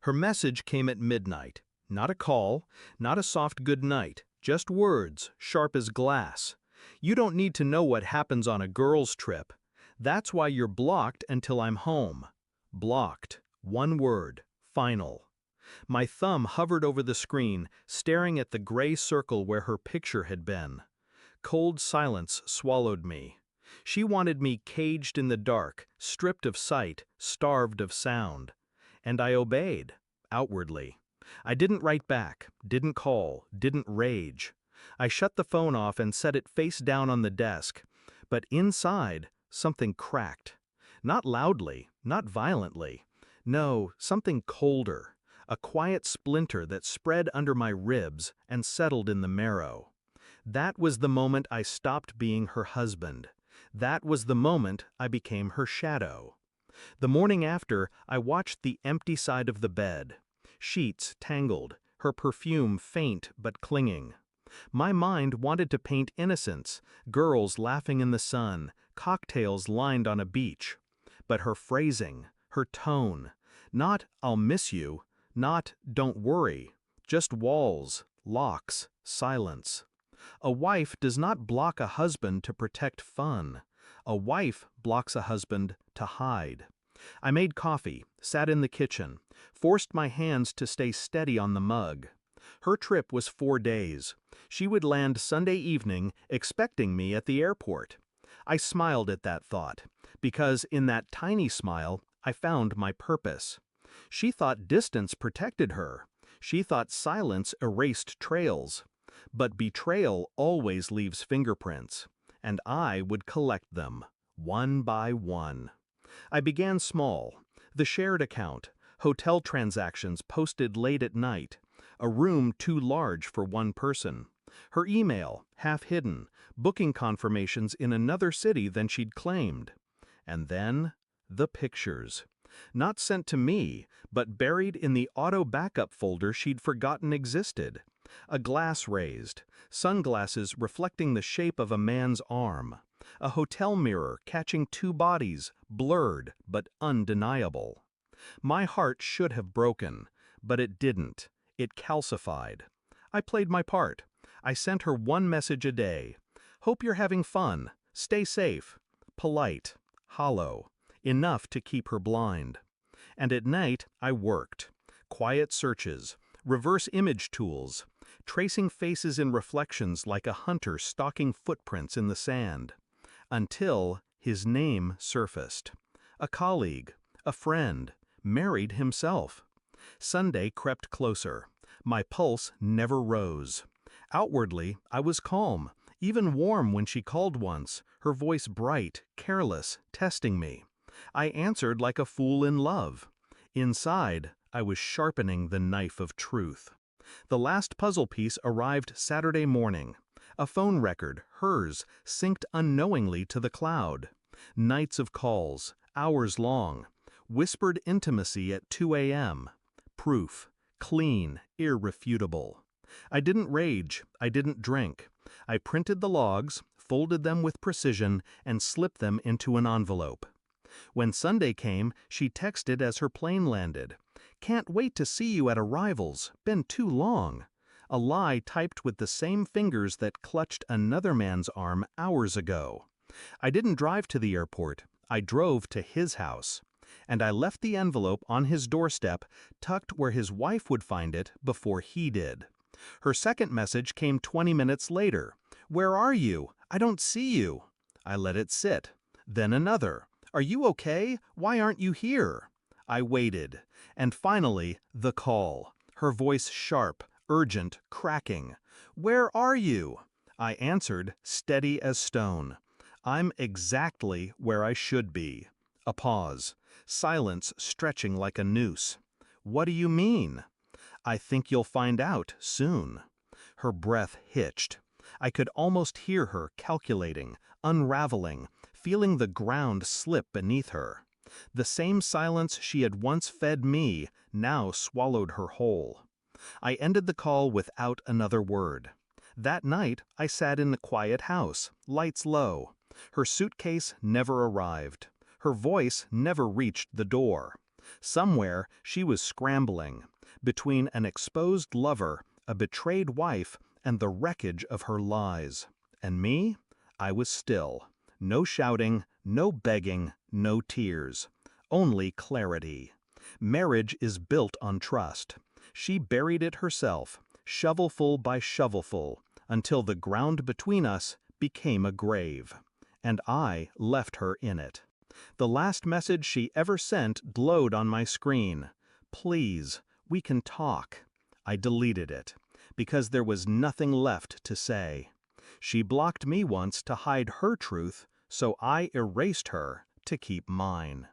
Her message came at midnight. Not a call, not a soft good night, just words, sharp as glass. You don't need to know what happens on a girl's trip. That's why you're blocked until I'm home. Blocked. One word. Final. My thumb hovered over the screen, staring at the gray circle where her picture had been. Cold silence swallowed me. She wanted me caged in the dark, stripped of sight, starved of sound. And I obeyed, outwardly. I didn't write back, didn't call, didn't rage. I shut the phone off and set it face down on the desk. But inside, something cracked. Not loudly, not violently. No, something colder. A quiet splinter that spread under my ribs and settled in the marrow. That was the moment I stopped being her husband. That was the moment I became her shadow. The morning after, I watched the empty side of the bed. Sheets tangled, her perfume faint but clinging. My mind wanted to paint innocence, girls laughing in the sun, cocktails lined on a beach. But her phrasing, her tone, not "I'll miss you," not "don't worry," just walls, locks, silence. A wife does not block a husband to protect fun. A wife blocks a husband to hide. I made coffee, sat in the kitchen, forced my hands to stay steady on the mug. Her trip was 4 days. She would land Sunday evening, expecting me at the airport. I smiled at that thought, because in that tiny smile, I found my purpose. She thought distance protected her. She thought silence erased trails. But betrayal always leaves fingerprints, and I would collect them, one by one. I began small. The shared account, hotel transactions posted late at night, a room too large for one person, her email, half hidden, booking confirmations in another city than she'd claimed. And then, the pictures. Not sent to me, but buried in the auto backup folder she'd forgotten existed. A glass raised, sunglasses reflecting the shape of a man's arm, a hotel mirror catching 2 bodies, blurred but undeniable. My heart should have broken, but it didn't. It calcified. I played my part. I sent her 1 message a day. Hope you're having fun. Stay safe. Polite. Hollow. Enough to keep her blind. And at night, I worked. Quiet searches. Reverse image tools. Tracing faces in reflections like a hunter stalking footprints in the sand. Until his name surfaced. A colleague. A friend. Married himself. Sunday crept closer. My pulse never rose. Outwardly, I was calm, even warm when she called once, her voice bright, careless, testing me. I answered like a fool in love. Inside, I was sharpening the knife of truth. The last puzzle piece arrived Saturday morning. A phone record, hers, synced unknowingly to the cloud. Nights of calls, hours long. Whispered intimacy at 2 a.m. Proof. Clean, irrefutable. I didn't rage, I didn't drink. I printed the logs, folded them with precision, and slipped them into an envelope. When Sunday came, she texted as her plane landed. "Can't wait to see you at arrivals, been too long." A lie typed with the same fingers that clutched another man's arm hours ago. I didn't drive to the airport, I drove to his house. And I left the envelope on his doorstep, tucked where his wife would find it before he did. Her second message came 20 minutes later. "Where are you? I don't see you." I let it sit. Then another. "Are you okay? Why aren't you here?" I waited. And finally, the call. Her voice sharp, urgent, cracking. "Where are you?" I answered, steady as stone. "I'm exactly where I should be." A pause. Silence stretching like a noose. "What do you mean?" "I think you'll find out soon." Her breath hitched. I could almost hear her calculating, unraveling, feeling the ground slip beneath her. The same silence she had once fed me now swallowed her whole. I ended the call without another word. That night, I sat in the quiet house, lights low. Her suitcase never arrived. Her voice never reached the door. Somewhere she was scrambling, between an exposed lover, a betrayed wife, and the wreckage of her lies. And me? I was still. No shouting, no begging, no tears. Only clarity. Marriage is built on trust. She buried it herself, shovelful by shovelful, until the ground between us became a grave. And I left her in it. The last message she ever sent glowed on my screen. Please, we can talk. I deleted it, because there was nothing left to say. She blocked me once to hide her truth, so I erased her to keep mine.